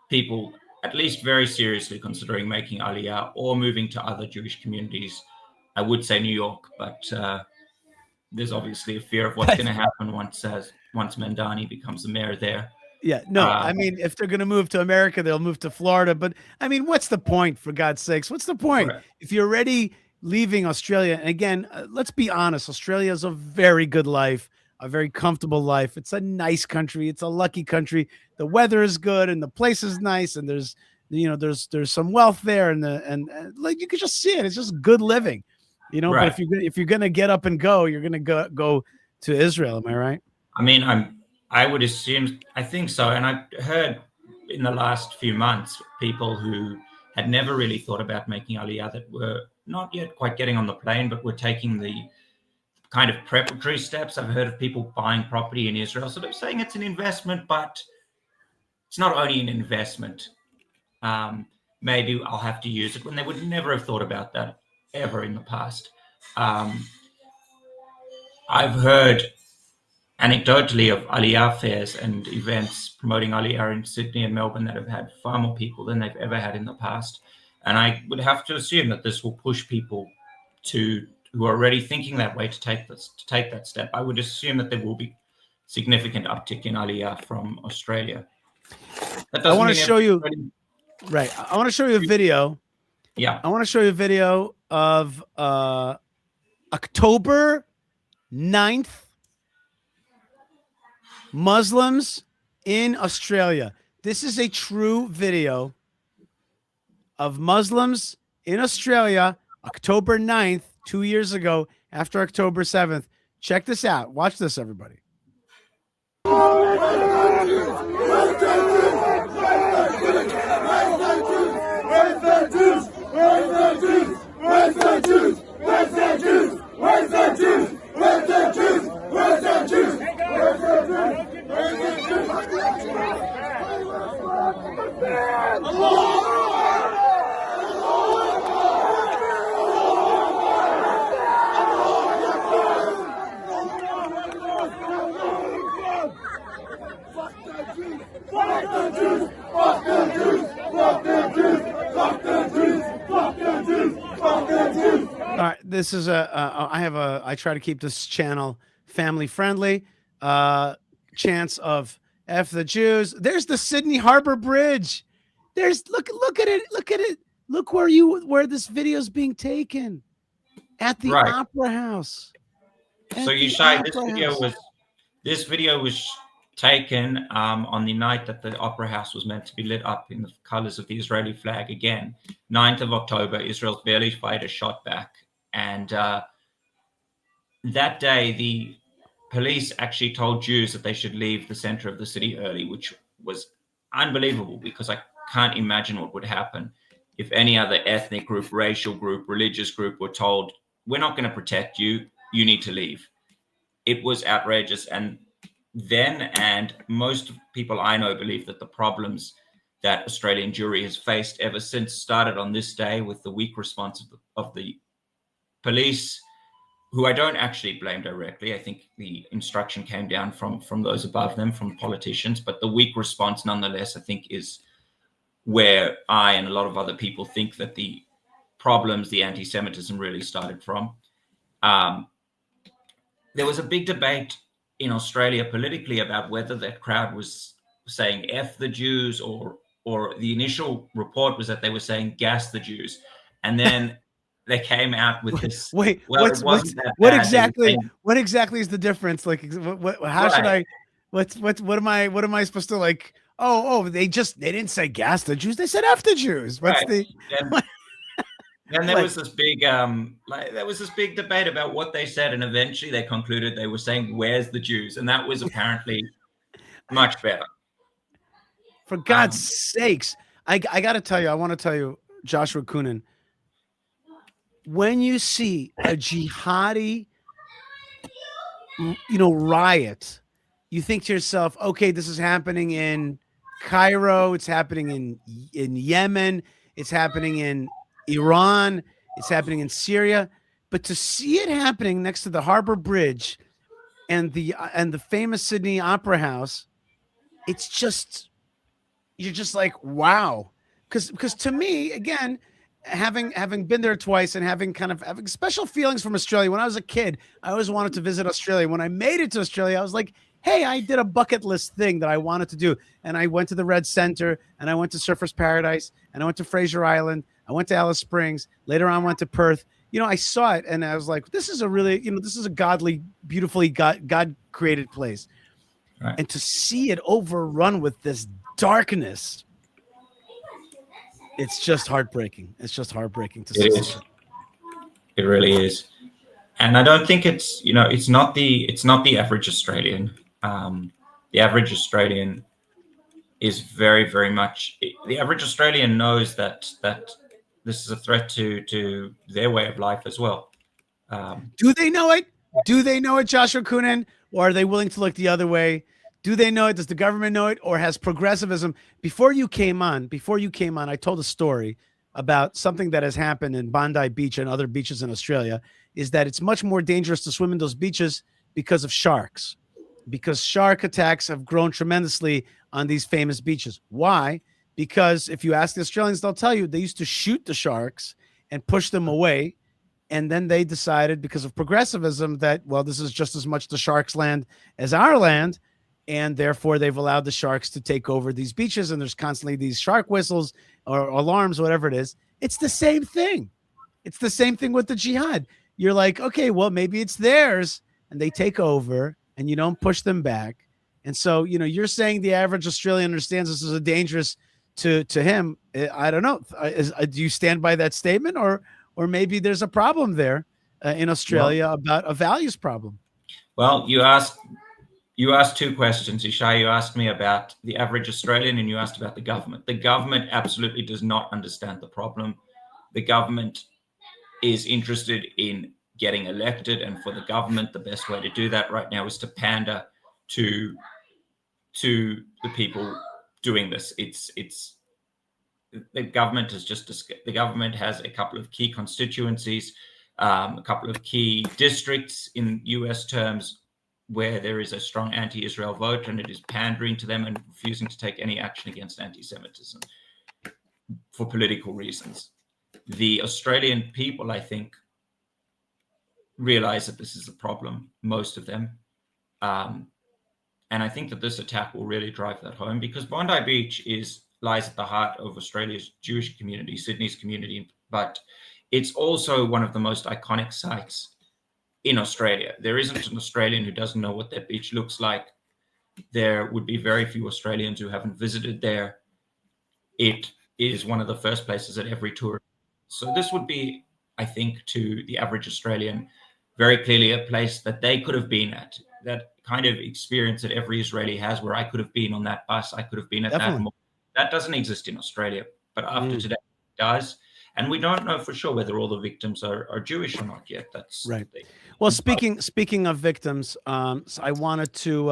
people at least very seriously considering making Aliyah or moving to other Jewish communities. I would say New York, but there's obviously a fear of what's going to happen once Mandani becomes the mayor there. Yeah, no, I mean, if they're going to move to America, they'll move to Florida. But I mean, what's the point, for God's sakes? What's the point? Right. If you're already leaving Australia, and again, let's be honest, Australia is a very good life, a very comfortable life. It's a nice country. It's a lucky country. The weather is good and the place is nice. And there's some wealth there, and like you can just see it. It's just good living, Right. But if you're going to get up and go, you're going to go to Israel. Am I right? I mean, I would assume, I think so. And I've heard in the last few months, people who had never really thought about making Aliyah, that were not yet quite getting on the plane, but were taking the kind of preparatory steps. I've heard of people buying property in Israel. So they're saying it's an investment, but it's not only an investment. Maybe I'll have to use it, when they would never have thought about that ever in the past. I've heard anecdotally of Aliyah fairs and events promoting Aliyah in Sydney and Melbourne that have had far more people than they've ever had in the past. And I would have to assume that this will push people who are already thinking that way to take that step. I would assume that there will be significant uptick in Aliyah from Australia. I want to show you. Right. I want to show you a video. Yeah. I want to show you a video of October 9th. Muslims in Australia. This is a true video of Muslims in Australia, October 9th, 2 years ago, after October 7th. Check this out. Watch this, everybody. All right, this is I try to keep this channel family friendly. Chants of F the Jews. There's the Sydney Harbor Bridge. There's look at it. Look where this video is being taken, at the Opera House. So Yishai, this video was taken on the night that the Opera House was meant to be lit up in the colours of the Israeli flag again. 9th of October, Israel's barely fired a shot back. And that day, the police actually told Jews that they should leave the center of the city early, which was unbelievable because I can't imagine what would happen if any other ethnic group, racial group, religious group were told, we're not going to protect you, you need to leave. It was outrageous. And then, and most people I know believe that the problems that Australian Jewry has faced ever since started on this day with the weak response of the police, who I don't actually blame directly. I think the instruction came down from those above them, from politicians, but the weak response nonetheless, I think, is where I and a lot of other people think that the problems, the anti-Semitism really started from. There was a big debate in Australia politically about whether that crowd was saying F the Jews or the initial report was that they were saying gas the Jews. And then they came out with this. Wait, well, what exactly is the difference? Like, how should I, what am I supposed to like? Oh, they didn't say gas the Jews. They said F the Jews. What's the? Then there was this big debate about what they said, and eventually they concluded they were saying "Where's the Jews?" and that was apparently much better. For God's sakes, I got to tell you, I want to tell you, Joshua Coonan, when you see a jihadi, riot, you think to yourself, okay, this is happening in Cairo, it's happening in Yemen, it's happening in Iran, it's happening in Syria, but to see it happening next to the Harbor Bridge and the famous Sydney Opera House, it's just, you're just like, wow. Because to me, again, having been there twice and having special feelings from Australia. When I was a kid, I always wanted to visit Australia. When I made it to Australia, I was like, hey, I did a bucket list thing that I wanted to do. And I went to the Red Center, and I went to Surfers Paradise, and I went to Fraser Island. I went to Alice Springs. Later on, I went to Perth. I saw it, and I was like, this is a really, this is a godly, beautifully God-created place. Right. And to see it overrun with this darkness, it's just heartbreaking. It's just heartbreaking to see. It is. It really is. And I don't think it's, it's not the average Australian. The average Australian is very, very much, the average Australian knows that this is a threat to their way of life as well. Do they know it? Do they know it, Joshua Coonan? Or are they willing to look the other way? Do they know it? Does the government know it? Or has progressivism? Before you came on, I told a story about something that has happened in Bondi Beach and other beaches in Australia, is that it's much more dangerous to swim in those beaches because of sharks, because shark attacks have grown tremendously on these famous beaches. Why? Because if you ask the Australians, they'll tell you they used to shoot the sharks and push them away. And then they decided, because of progressivism, that, well, this is just as much the sharks' land as our land. And therefore, they've allowed the sharks to take over these beaches. And there's constantly these shark whistles or alarms, whatever it is. It's the same thing. It's the same thing with the jihad. You're like, okay, well, maybe it's theirs. And they take over and you don't push them back. And so, you're saying the average Australian understands this is a dangerous to him. I don't know. Do you stand by that statement, or maybe there's a problem there in Australia about a values problem? Well, you asked two questions, Yishai. You asked me about the average Australian, and you asked about the government. The government absolutely does not understand the problem. The government is interested in getting elected, and for the government, the best way to do that right now is to pander to the people doing this. It's the government has a couple of key constituencies, a couple of key districts in US terms where there is a strong anti-Israel vote, and it is pandering to them and refusing to take any action against anti-Semitism for political reasons. The Australian people, I think, realize that this is a problem, most of them. And I think that this attack will really drive that home, because Bondi Beach lies at the heart of Australia's Jewish community, Sydney's community, but it's also one of the most iconic sites in Australia. There isn't an Australian who doesn't know what that beach looks like. there would be very few Australians who haven't visited there. It is one of the first places that every tourist. So this would be, I think, to the average Australian, very clearly a place that they could have been at. That kind of experience that every Israeli has, where I could have been on that bus, I could have been at that mall. That doesn't exist in Australia, but after today it does. And we don't know for sure whether all the victims are Jewish or not yet. That's right. Well, speaking of victims, so I wanted to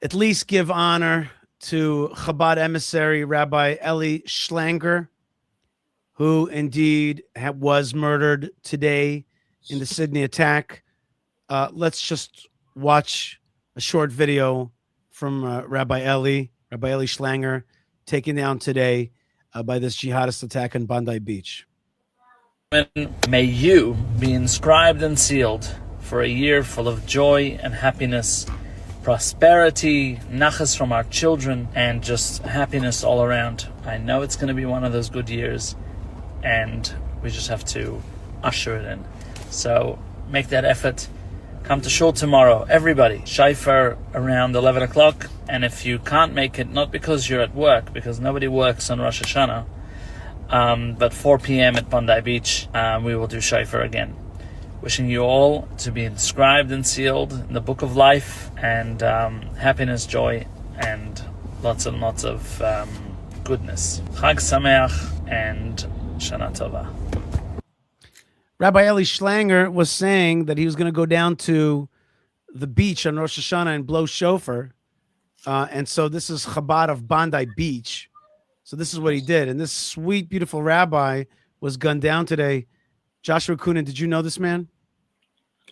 at least give honor to Chabad emissary Rabbi Eli Schlanger, who indeed was murdered today in the Sydney attack. Let's just watch a short video from Rabbi Eli Schlanger, taken down today by this jihadist attack on Bondi Beach. May you be inscribed and sealed for a year full of joy and happiness, prosperity, nachas from our children, and just happiness all around. I know it's going to be one of those good years, and we just have to usher it in. So make that effort. Come to shul tomorrow, everybody. Shofar around 11 o'clock. And if you can't make it, not because you're at work, because nobody works on Rosh Hashanah, but 4 p.m. at Bondi Beach, we will do shofar again. Wishing you all to be inscribed and sealed in the book of life, and happiness, joy, and lots and lots of goodness. Chag Sameach and Shana Tova. Rabbi Eli Schlanger was saying that he was going to go down to the beach on Rosh Hashanah and blow shofar. And so this is Chabad of Bondi Beach. So this is what he did. And this sweet, beautiful rabbi was gunned down today. Joshua Kunin, did you know this man?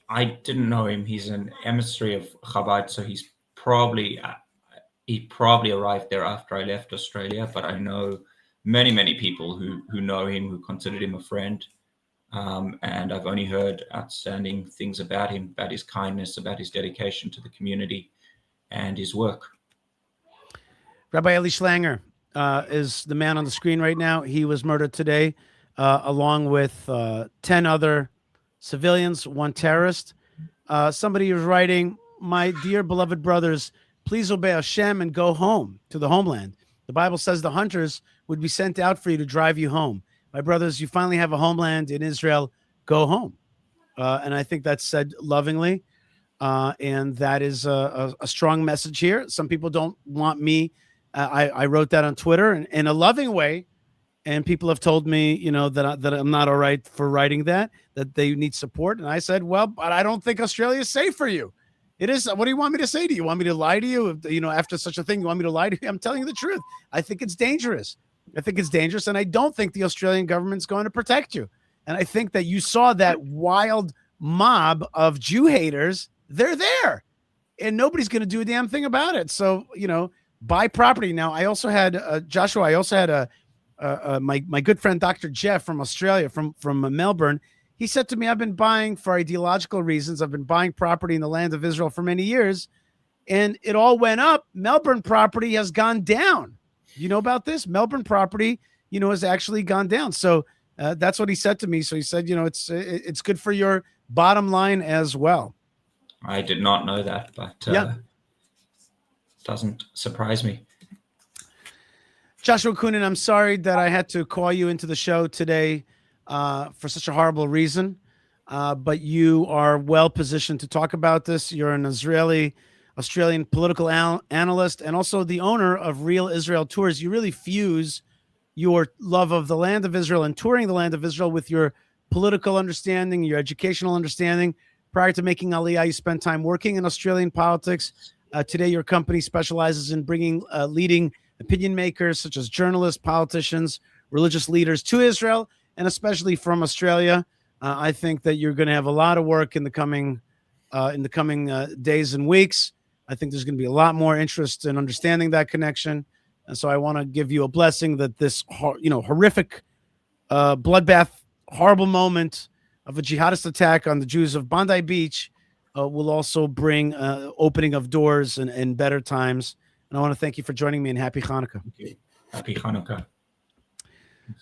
I didn't know him. He's an emissary of Chabad, so he probably arrived there after I left Australia. But I know many people who know him, who considered him a friend. And I've only heard outstanding things about him, about his kindness, about his dedication to the community and his work. Rabbi Eli Schlanger is the man on the screen right now. He was murdered today, along with 10 other civilians, one terrorist. Somebody was writing, "My dear beloved brothers, please obey Hashem and go home to the homeland. The Bible says the hunters would be sent out for you to drive you home. My brothers, you finally have a homeland in Israel. Go home." And I think that's said lovingly. And that is a strong message here. Some people don't want me. I wrote that on Twitter in a loving way. And people have told me, that I'm not all right for writing that they need support. And I said, well, but I don't think Australia is safe for you. It is. What do you want me to say to you? You want me to lie to you? After such a thing, you want me to lie to you? I'm telling you the truth. I think it's dangerous. And I don't think the Australian government's going to protect you. And I think that you saw that wild mob of Jew haters. They're there, and nobody's going to do a damn thing about it. So, buy property. Now, I also had Joshua. I also had my good friend Dr. Jeff from Australia, from Melbourne. He said to me, "I've been buying for ideological reasons. I've been buying property in the land of Israel for many years, and it all went up. Melbourne property has gone down. You know about this? Melbourne property, has actually gone down." So that's what he said to me. So he said, it's good for your bottom line as well. I did not know that, but doesn't surprise me. Joshua Kunin, I'm sorry that I had to call you into the show today for such a horrible reason, but you are well positioned to talk about this. You're an Australian political analyst and also the owner of Real Israel Tours. You really fuse your love of the land of Israel and touring the land of Israel with your political understanding, your educational understanding. Prior to making Aliyah, you spent time working in Australian politics. Today, your company specializes in bringing leading opinion makers such as journalists, politicians, religious leaders to Israel, and especially from Australia. I think that you're going to have a lot of work in the coming days and weeks. I think there's going to be a lot more interest in understanding that connection. And so I want to give you a blessing that this, horrific bloodbath, horrible moment of a jihadist attack on the Jews of Bondi Beach will also bring opening of doors and better times. And I want to thank you for joining me, and happy Hanukkah. Okay. Happy Hanukkah.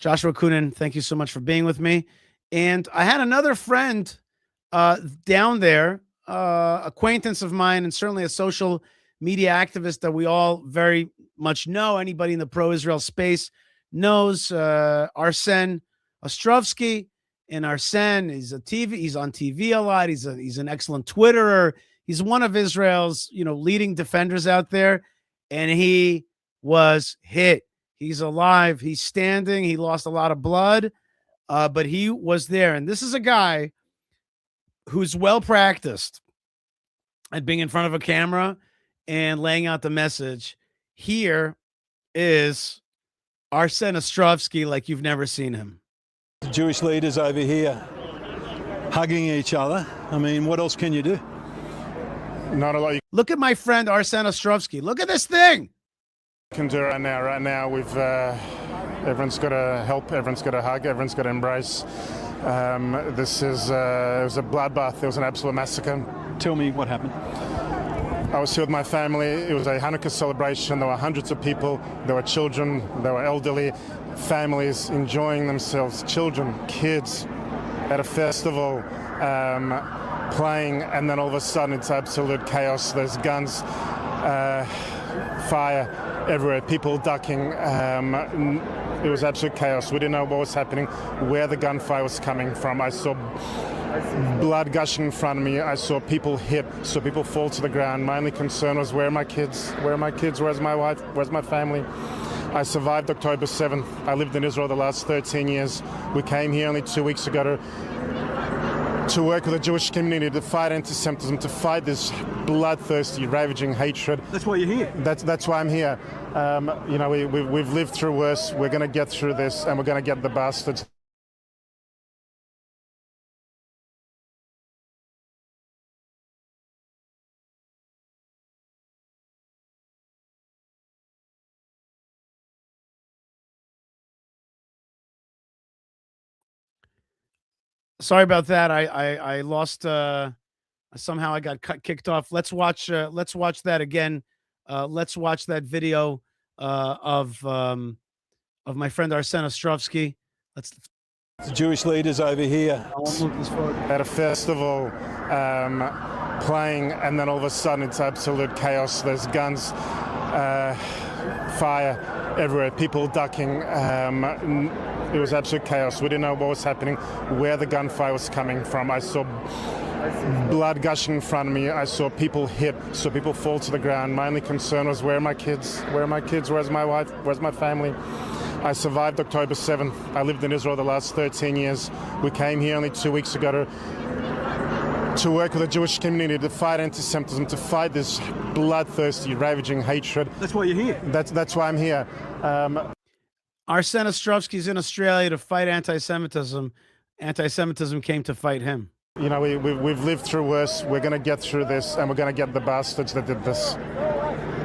Joshua Kunin, thank you so much for being with me. And I had another friend down there acquaintance of mine, and certainly a social media activist that we all very much know. Anybody in the pro-Israel space knows Arsen Ostrovsky. And Arsen is he's on TV a lot. He's an excellent Twitterer. He's one of Israel's, leading defenders out there. And he was hit. He's alive. He's standing. He lost a lot of blood, but he was there. And this is a guy who's well practiced at being in front of a camera and laying out the message. Here is Arsen Ostrovsky like you've never seen him. Jewish leaders over here hugging each other. I mean, what else can you do? Not a lot you Look at my friend Arsen Ostrovsky. Look at this thing. can do right now. Right now, we've everyone's got to help, everyone's got to hug, everyone's got to embrace. This is it was a bloodbath. It was an absolute massacre. Tell me what happened. I was here with my family. It was a Chanuka celebration. There were hundreds of people. There were children. There were elderly, families enjoying themselves. Children, kids, at a festival, playing, and then all of a sudden it's absolute chaos. There's guns, fire everywhere. People ducking. It was absolute chaos. We didn't know what was happening, where the gunfire was coming from. I saw blood gushing in front of me. I saw people hit, saw people fall to the ground. My only concern was, where are my kids? Where are my kids? Where's my wife? Where's my family? I survived October 7th. I lived in Israel the last 13 years. We came here only 2 weeks ago to work with the Jewish community, to fight anti-Semitism, to fight this bloodthirsty, ravaging hatred. That's why you're here. That's why I'm here. We've lived through worse. We're going to get through this, and we're going to get the bastards. Sorry about that. I lost. Somehow I got kicked off. Let's watch that again. Let's watch that video of my friend Arsen Ostrovsky. Let's. The Jewish leaders over here at a festival, playing, and then all of a sudden it's absolute chaos. There's guns, fire everywhere. People ducking. It was absolute chaos. We didn't know what was happening, where the gunfire was coming from. I saw blood gushing in front of me. I saw people hit, saw people fall to the ground. My only concern was, where are my kids? Where are my kids? Where's my wife? Where's my family? I survived October 7th. I lived in Israel the last 13 years. We came here only 2 weeks ago to work with the Jewish community, to fight anti-Semitism, to fight this bloodthirsty, ravaging hatred. That's why you're here. That's why I'm here. Arsen Ostrovsky's in Australia to fight anti-Semitism. Anti-Semitism came to fight him. We've lived through worse. We're going to get through this, and we're going to get the bastards that did this.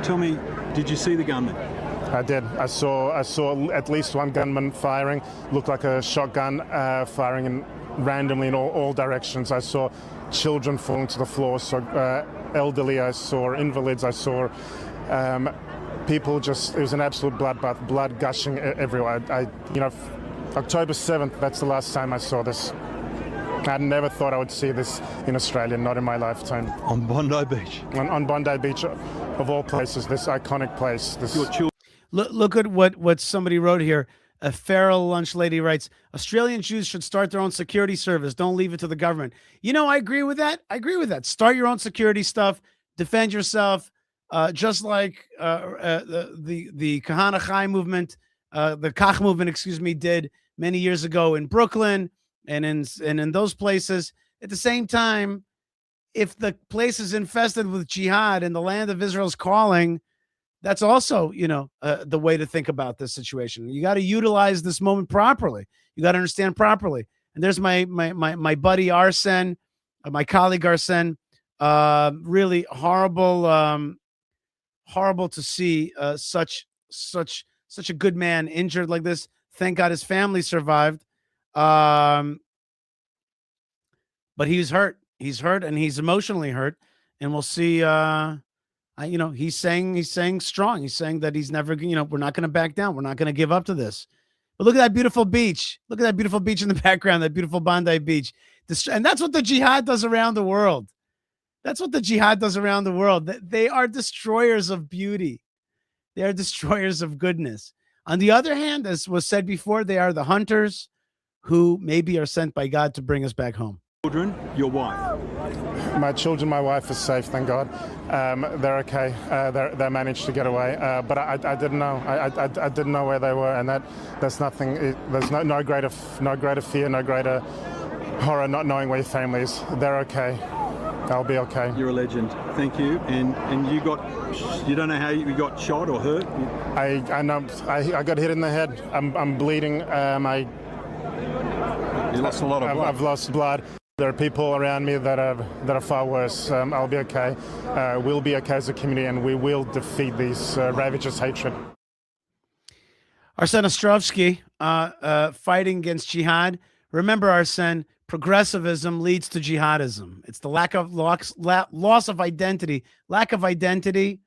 Tell me, did you see the gunman? I did. I saw at least one gunman firing. Looked like a shotgun, firing randomly in all directions. I saw children falling to the floor. So elderly. I saw invalids. I saw. People it was an absolute bloodbath, blood gushing everywhere. October 7th, that's the last time I saw this. I never thought I would see this in Australia, not in my lifetime. On Bondi Beach? On Bondi Beach, of all places, this iconic place. Look at what somebody wrote here. A feral lunch lady writes, Australian Jews should start their own security service. Don't leave it to the government. I agree with that. Start your own security stuff. Defend yourself. Just like the Kahana Chai movement, the Kach movement, did many years ago in Brooklyn and in those places. At the same time, if the place is infested with jihad and the land of Israel's calling, that's also the way to think about this situation. You got to utilize this moment properly. You got to understand properly. And there's my buddy Arsen, my colleague Arsen. Really horrible. Horrible to see such a good man injured like this. Thank God his family survived. But he's hurt. He's hurt and he's emotionally hurt. And we'll see. He's saying strong. He's saying that he's never. We're not going to back down. We're not going to give up to this. But look at that beautiful beach. Look at that beautiful beach in the background. That beautiful Bondi Beach. And that's what the jihad does around the world. That's what the jihad does around the world. They are destroyers of beauty. They are destroyers of goodness. On the other hand, as was said before, they are the hunters who maybe are sent by God to bring us back home. Children, your wife. My children, my wife is safe, thank God. They're okay. They managed to get away, but I didn't know. I didn't know where they were, and there's nothing. There's no greater fear, no greater horror not knowing where your family is. They're okay. They'll be okay. You're a legend. Thank you. And you don't know how you got shot or hurt? I know. I got hit in the head. I'm bleeding. You lost a lot of blood. I've lost blood. There are people around me that are far worse. I'll be okay. We'll be okay as a community, and we will defeat these ravages' hatred. Arsen Ostrovsky, fighting against jihad. Remember, Arsen, progressivism leads to jihadism. It's the loss of identity, lack of identity,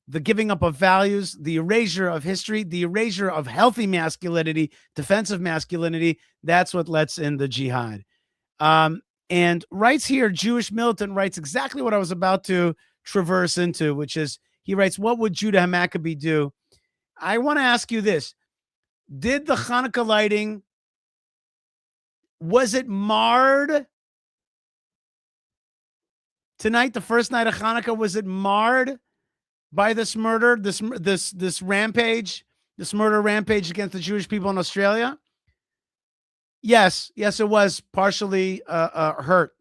the giving up of values, the erasure of history, the erasure of healthy masculinity, defensive masculinity. That's what lets in the jihad. And writes here, Jewish militant writes exactly what I was about to traverse into, which is, he writes, what would Judah Maccabee do? I want to ask you this. Did the Hanukkah lighting, was it marred tonight, the first night of Hanukkah? Was it marred by this murder, this rampage, this murder rampage against the Jewish people in Australia? Yes, it was partially hurt.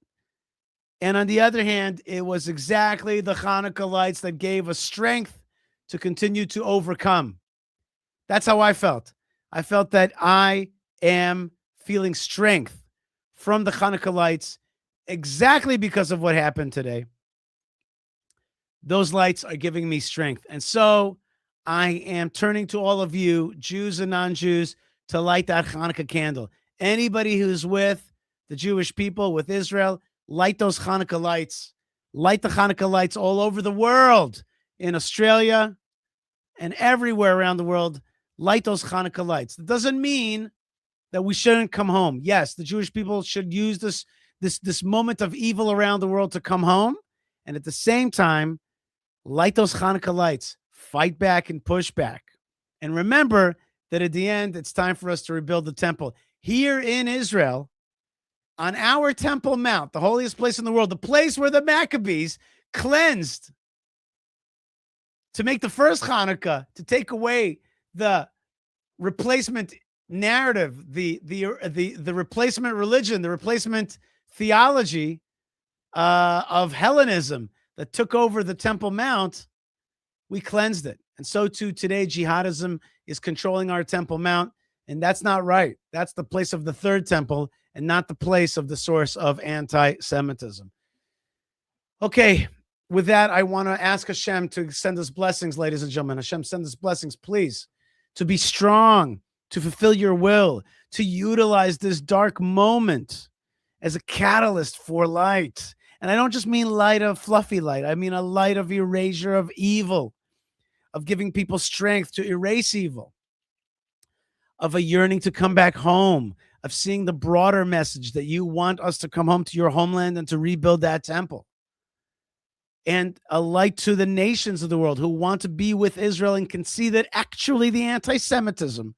And on the other hand, it was exactly the Hanukkah lights that gave us strength to continue to overcome. That's how I felt. I felt that I am feeling strength from the Hanukkah lights exactly because of what happened today. Those lights are giving me strength. And so I am turning to all of you, Jews and non-Jews, to light that Hanukkah candle. Anybody who's with the Jewish people, with Israel, light those Hanukkah lights. Light the Hanukkah lights all over the world, in Australia and everywhere around the world. Light those Hanukkah lights. That doesn't mean that we shouldn't come home. Yes, the Jewish people should use this moment of evil around the world to come home. And at the same time, light those Hanukkah lights. Fight back and push back. And remember that at the end, it's time for us to rebuild the temple. Here in Israel, on our Temple Mount, the holiest place in the world, the place where the Maccabees cleansed to make the first Hanukkah, to take away the replacement narrative, the replacement religion, the replacement theology of Hellenism that took over the Temple Mount, we cleansed it. And so too today, jihadism is controlling our Temple Mount. And that's not right. That's the place of the third temple and not the place of the source of anti-Semitism. Okay, with that, I want to ask Hashem to send us blessings, ladies and gentlemen. Hashem, send us blessings, please, to be strong, to fulfill your will, to utilize this dark moment as a catalyst for light. And I don't just mean light of fluffy light. I mean a light of erasure of evil, of giving people strength to erase evil, of a yearning to come back home, of seeing the broader message that you want us to come home to your homeland and to rebuild that temple. And a light to the nations of the world who want to be with Israel and can see that actually the anti-Semitism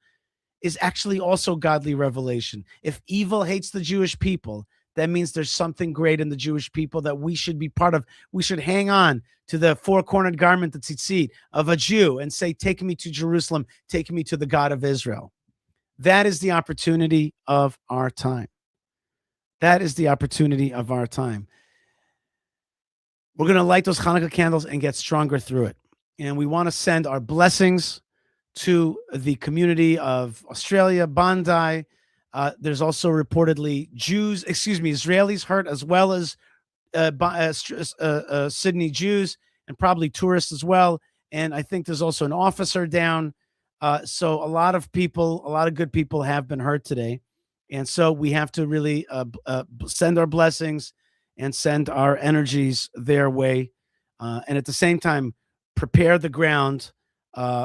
is actually also godly revelation. If evil hates the Jewish people, that means there's something great in the Jewish people that we should be part of. We should hang on to the four-cornered garment, the tzitzit, of a Jew and say, take me to Jerusalem, take me to the God of Israel. That is the opportunity of our time. That is the opportunity of our time. We're going to light those Hanukkah candles and get stronger through it. And we want to send our blessings to the community of Australia, Bondi. There's also reportedly Israelis hurt, as well as Sydney Jews and probably tourists as well. And I think there's also an officer down. So a lot of people, a lot of good people have been hurt today. And so we have to really send our blessings and send our energies their way. And at the same time, prepare the ground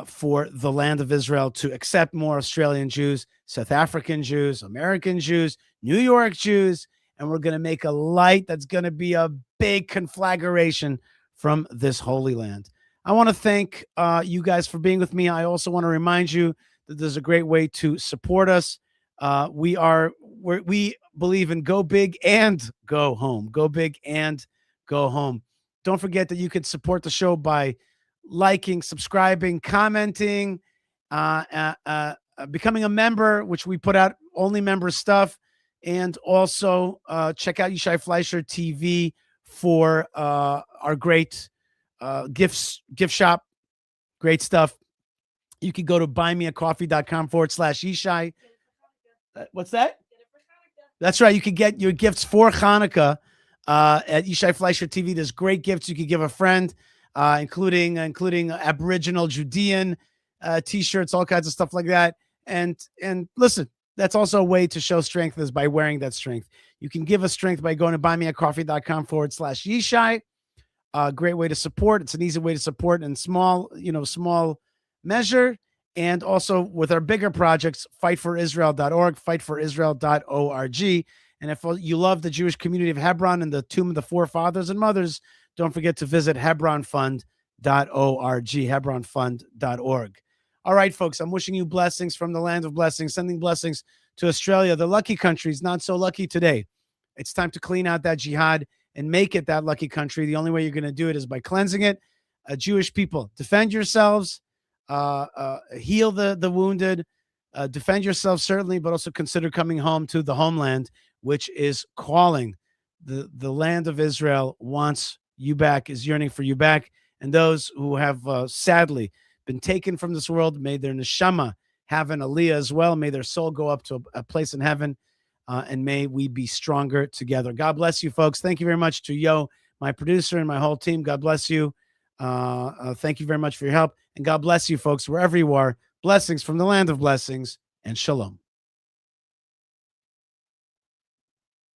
for the land of Israel to accept more Australian Jews, South African Jews, American Jews, New York Jews, and we're going to make a light that's going to be a big conflagration from this holy land. I want to thank you guys for being with me. I also want to remind you that there's a great way to support us. We believe in go big and go home. Go big and go home. Don't forget that you can support the show by liking, subscribing, commenting, becoming a member, which we put out only member stuff, and also check out Yishai Fleischer TV for our great gift shop. Great stuff. You can go to buymeacoffee.com/Yishai. What's that? That's right. You can get your gifts for Hanukkah at Yishai Fleischer TV. There's great gifts you can give a friend, including Aboriginal Judean T-shirts, all kinds of stuff like that. And listen, that's also a way to show strength is by wearing that strength. You can give us strength by going to buymeacoffee.com/Yishai. Great way to support. It's an easy way to support in small measure. And also with our bigger projects, fightforisrael.org, fightforisrael.org. And if you love the Jewish community of Hebron and the tomb of the forefathers and mothers, don't forget to visit hebronfund.org, hebronfund.org. All right, folks, I'm wishing you blessings from the land of blessings, sending blessings to Australia. The lucky country is not so lucky today. It's time to clean out that jihad and make it that lucky country. The only way you're going to do it is by cleansing it. Jewish people, defend yourselves. Heal the wounded, defend yourself certainly, but also consider coming home to the homeland, which is calling. The land of Israel wants you back, is yearning for you back. And those who have sadly been taken from this world, may their neshama have an aliyah as well. May their soul go up to a place in heaven, and may we be stronger together. God bless you, folks. Thank you very much to Yo, my producer, and my whole team. God bless you. Thank you very much for your help. And God bless you, folks, wherever you are. Blessings from the land of blessings, and shalom.